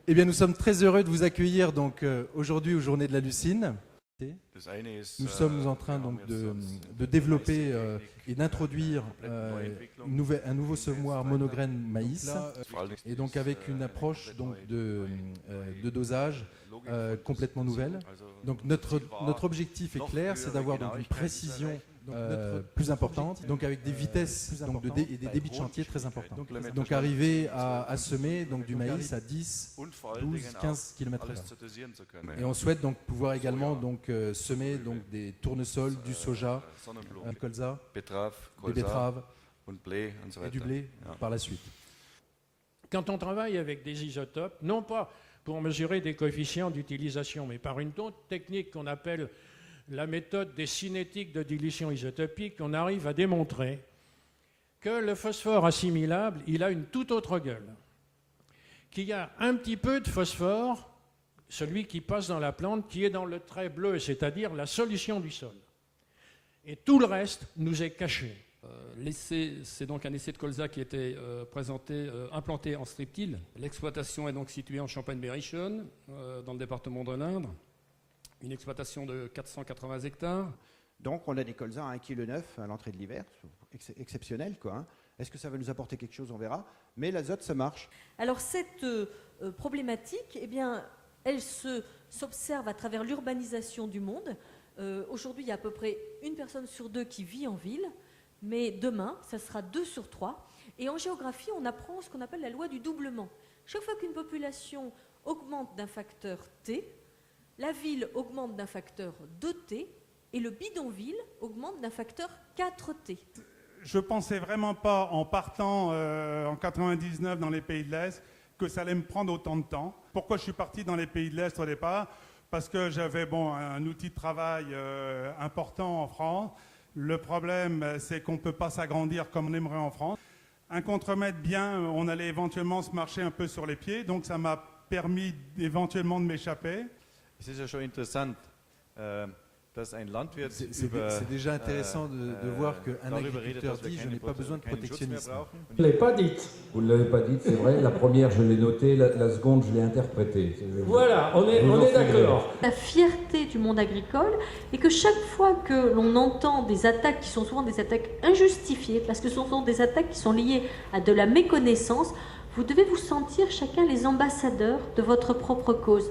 Eh bien, nous sommes très heureux de vous accueillir donc aujourd'hui aux Journées de la Lucine. Nous sommes en train donc de développer et d'introduire un nouveau semoir monograine maïs, et donc avec une approche donc de dosage complètement nouvelle. Donc notre objectif est clair, c'est d'avoir donc une précision plus importante, donc avec des vitesses et des débits de chantier très importants. Donc arriver à semer donc du maïs à 10, 12, 15 km/h. Et on souhaite donc pouvoir également donc semer donc des tournesols, du soja, du colza, des betteraves et du blé par la suite. Quand on travaille avec des isotopes, non pas pour mesurer des coefficients d'utilisation, mais par une autre technique qu'on appelle la méthode des cinétiques de dilution isotopique, on arrive à démontrer que le phosphore assimilable, il a une toute autre gueule. Qu'il y a un petit peu de phosphore, celui qui passe dans la plante, qui est dans le trait bleu, c'est-à-dire la solution du sol. Et tout le reste nous est caché. L'essai, c'est donc un essai de colza qui a été implanté en Striptil. L'exploitation est donc située en Champagne-Berrichonne, dans le département de l'Indre. Une exploitation de 480 hectares. Donc on a des colzas à 1,9 kg à l'entrée de l'hiver, exceptionnel quoi. Hein. Est-ce que ça va nous apporter quelque chose? On verra. Mais l'azote, ça marche. Alors cette problématique, eh bien, elle s'observe à travers l'urbanisation du monde. Aujourd'hui, il y a à peu près une personne sur deux qui vit en ville, mais demain, ça sera 2 sur 3. Et en géographie, on apprend ce qu'on appelle la loi du doublement. Chaque fois qu'une population augmente d'un facteur T, la ville augmente d'un facteur 2T et le bidonville augmente d'un facteur 4T. Je ne pensais vraiment pas, en partant en 99 dans les pays de l'Est, que ça allait me prendre autant de temps. Pourquoi je suis parti dans les pays de l'Est au départ? Parce que j'avais un outil de travail important en France. Le problème, c'est qu'on ne peut pas s'agrandir comme on aimerait en France. Un contremaître bien, on allait éventuellement se marcher un peu sur les pieds, donc ça m'a permis éventuellement de m'échapper. Es ist ja schon interessant, dass ein Landwirt c'est déjà intéressant de voir qu'un agriculteur dit « je n'ai pas besoin de protectionnisme ». Vous ne l'avez pas dite. Vous ne l'avez pas dite, c'est vrai. La première, je l'ai notée, la seconde, je l'ai interprétée. Voilà, on est d'accord. La fierté du monde agricole est que chaque fois que l'on entend des attaques qui sont souvent des attaques injustifiées, parce que ce sont des attaques qui sont liées à de la méconnaissance, vous devez vous sentir chacun les ambassadeurs de votre propre cause.